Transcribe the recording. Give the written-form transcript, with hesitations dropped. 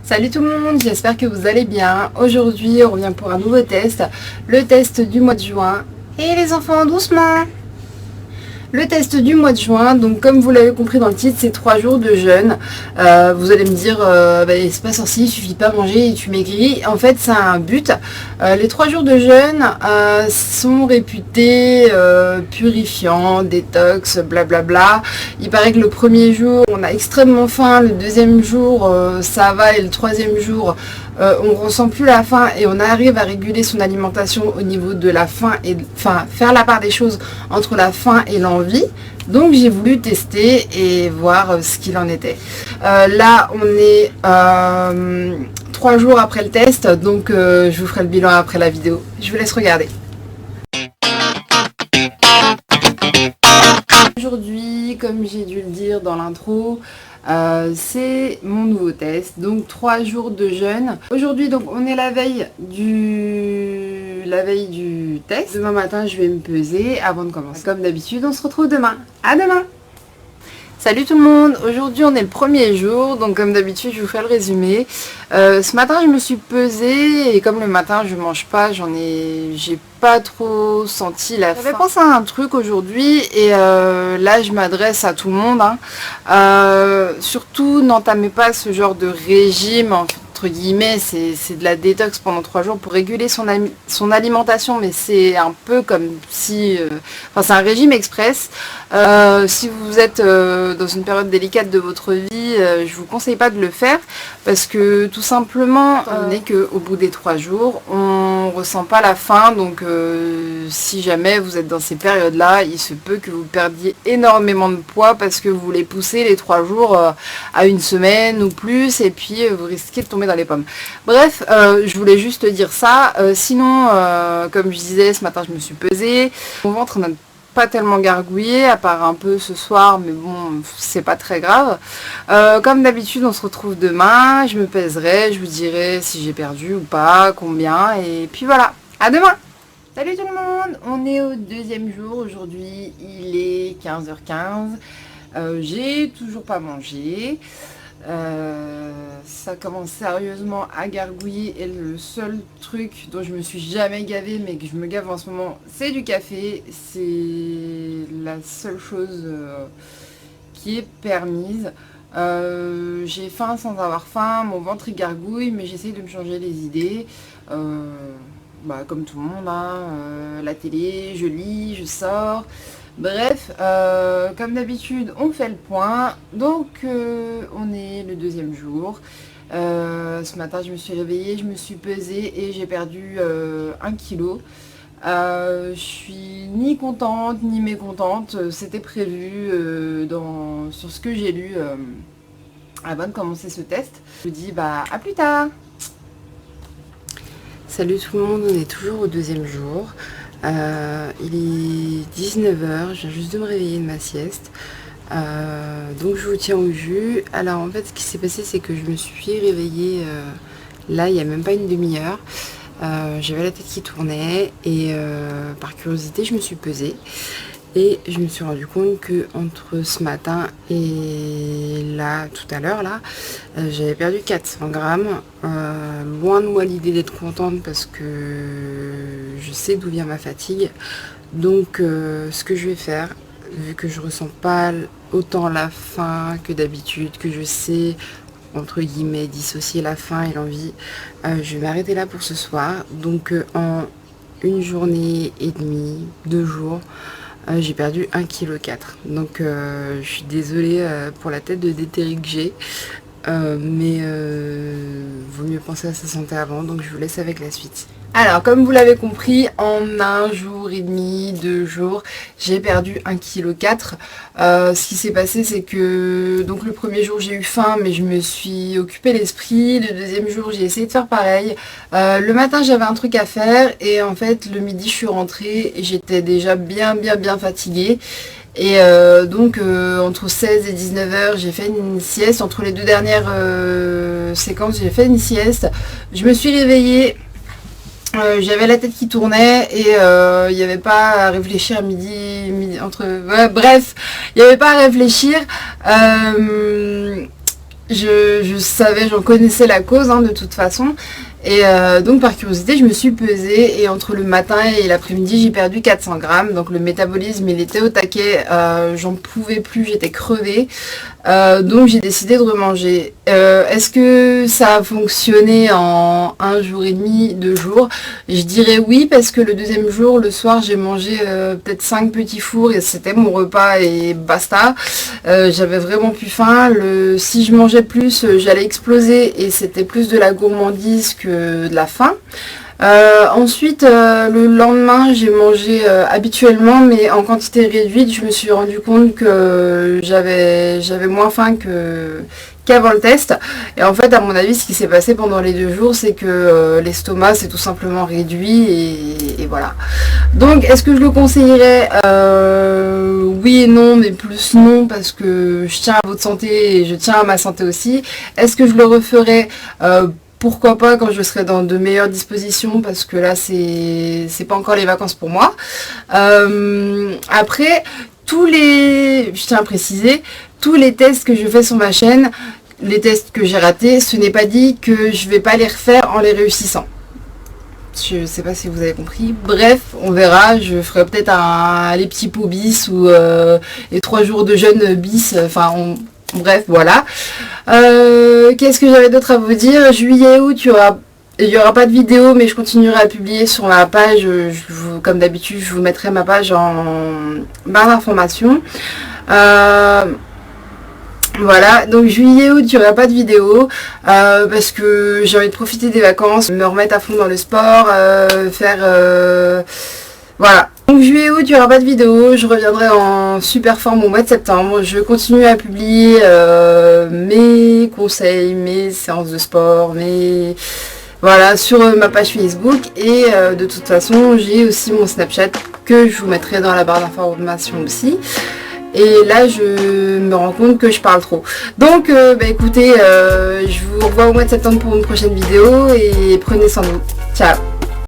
Salut tout le monde, j'espère que vous allez bien. Aujourd'hui, on revient pour un nouveau test, le test du mois de juin. Et les enfants, doucement! Le test du mois de juin, donc comme vous l'avez compris dans le titre, c'est 3 jours de jeûne. Vous allez me dire, c'est pas sorcier, il suffit pas manger et tu maigris. En fait, ça a un but. Les 3 jours de jeûne sont réputés purifiants, détox, blablabla. Il paraît que le premier jour, on a extrêmement faim, le deuxième jour, ça va, et le troisième jour, on ressent plus la faim et on arrive à réguler son alimentation au niveau de la faim et faire la part des choses entre la faim et l'envie. Donc j'ai voulu tester et voir ce qu'il en était. Là on est 3 jours après le test, donc je vous ferai le bilan après la vidéo. Je vous laisse regarder. Aujourd'hui, comme j'ai dû le dire dans l'intro, c'est mon nouveau test, donc 3 jours de jeûne. Aujourd'hui, donc on est la veille du test. Demain matin, je vais me peser avant de commencer. Comme d'habitude, on se retrouve demain. À demain! Salut tout le monde, aujourd'hui on est le premier jour, donc comme d'habitude je vous fais le résumé. Ce matin je me suis pesée et comme le matin je mange pas, j'ai pas trop senti la faim. J'avais pensé à un truc aujourd'hui et là je m'adresse à tout le monde. Surtout n'entamez pas ce genre de régime entre guillemets, c'est de la détox pendant 3 jours pour réguler son alimentation, mais c'est un peu comme si... c'est un régime express. Si vous êtes dans une période délicate de votre vie, je vous conseille pas de le faire, parce que tout simplement, on est qu'au bout des 3 jours, on ressent pas la faim, donc si jamais vous êtes dans ces périodes-là, il se peut que vous perdiez énormément de poids, parce que vous voulez pousser les 3 jours à une semaine ou plus, et puis vous risquez de tomber dans les pommes. Bref, je voulais juste dire ça. Sinon, comme je disais, ce matin je me suis pesée. Mon ventre n'a pas tellement gargouillé, à part un peu ce soir, mais bon, c'est pas très grave. Comme d'habitude, on se retrouve demain. Je me pèserai, je vous dirai si j'ai perdu ou pas, combien, et puis voilà. À demain! Salut tout le monde! On est au deuxième jour. Aujourd'hui, il est 15h15. J'ai toujours pas mangé. Ça commence sérieusement à gargouiller et le seul truc dont je me suis jamais gavée mais que je me gave en ce moment, c'est du café. C'est la seule chose qui est permise. J'ai faim sans avoir faim, mon ventre il gargouille, mais j'essaye de me changer les idées. Comme tout le monde, la télé, je lis, je sors. Bref, comme d'habitude, on fait le point. Donc, on est le deuxième jour. Ce matin, je me suis réveillée, je me suis pesée et j'ai perdu 1 kg. Je suis ni contente ni mécontente. C'était prévu sur ce que j'ai lu avant de commencer ce test. Je vous dis à plus tard. Salut tout le monde, on est toujours au deuxième jour. Il est 19h, je viens juste de me réveiller de ma sieste. Donc je vous tiens au jus. Alors en fait ce qui s'est passé, c'est que je me suis réveillée là il n'y a même pas une demi-heure. J'avais la tête qui tournait et par curiosité je me suis pesée. Et je me suis rendu compte que entre ce matin et là, tout à l'heure, là, j'avais perdu 400 grammes. Loin de moi l'idée d'être contente parce que je sais d'où vient ma fatigue. Donc, ce que je vais faire, vu que je ressens pas autant la faim que d'habitude, que je sais, entre guillemets, dissocier la faim et l'envie, je vais m'arrêter là pour ce soir. Donc, en une journée et demie, 2 jours, j'ai perdu 1,4 kg. Donc je suis désolée pour la tête de déterré que j'ai. Mais vaut mieux penser à sa santé avant. Donc je vous laisse avec la suite. Alors comme vous l'avez compris, en 1 jour et demi, 2 jours, j'ai perdu 1,4 kg. Ce qui s'est passé, c'est que donc le premier jour j'ai eu faim, mais je me suis occupé l'esprit. Le deuxième jour j'ai essayé de faire pareil. Le matin j'avais un truc à faire et en fait le midi je suis rentrée et j'étais déjà bien fatiguée. Et donc entre 16 et 19h j'ai fait une sieste. Entre les 2 dernières séquences j'ai fait une sieste. Je me suis réveillée. J'avais la tête qui tournait et il n'y avait pas à réfléchir à midi entre... Ouais, bref, il n'y avait pas à réfléchir. je savais, j'en connaissais la cause de toute façon. Et donc par curiosité, je me suis pesée et entre le matin et l'après-midi, j'ai perdu 400 grammes. Donc le métabolisme, il était au taquet, j'en pouvais plus, j'étais crevée. Donc j'ai décidé de remanger. Est-ce que ça a fonctionné en un jour et demi, 2 jours? Je dirais oui, parce que le deuxième jour, le soir, j'ai mangé peut-être 5 petits fours et c'était mon repas et basta. J'avais vraiment plus faim. Si je mangeais plus, j'allais exploser et c'était plus de la gourmandise que de la faim. Ensuite, le lendemain, j'ai mangé habituellement, mais en quantité réduite. Je me suis rendu compte que j'avais moins faim qu'avant le test. Et en fait, à mon avis, ce qui s'est passé pendant les 2 jours, c'est que l'estomac s'est tout simplement réduit et voilà. Donc, est-ce que je le conseillerais? Oui et non, mais plus non, parce que je tiens à votre santé et je tiens à ma santé aussi. Est-ce que je le referais? Pourquoi pas quand je serai dans de meilleures dispositions, parce que là c'est pas encore les vacances pour moi. Après, je tiens à préciser, tous les tests que je fais sur ma chaîne, les tests que j'ai ratés, ce n'est pas dit que je vais pas les refaire en les réussissant. Je sais pas si vous avez compris. Bref, on verra. Je ferai peut-être les petits pots bis ou les 3 jours de jeûne bis. Enfin, bref, voilà. Qu'est-ce que j'avais d'autre à vous dire? Juillet, août, il n'y aura pas de vidéo, mais je continuerai à publier sur ma page. Comme d'habitude, je vous mettrai ma page en barre d'informations. Voilà, donc juillet, août, il n'y aura pas de vidéo parce que j'ai envie de profiter des vacances, me remettre à fond dans le sport, voilà. Donc juillet, août, il n'y aura pas de vidéo, je reviendrai en super forme au mois de septembre. Je continue à publier mes conseils, mes séances de sport, voilà, sur ma page Facebook. Et de toute façon, j'ai aussi mon Snapchat que je vous mettrai dans la barre d'information aussi. Et là, je me rends compte que je parle trop. Donc, écoutez, je vous revois au mois de septembre pour une prochaine vidéo et prenez soin de vous. Ciao!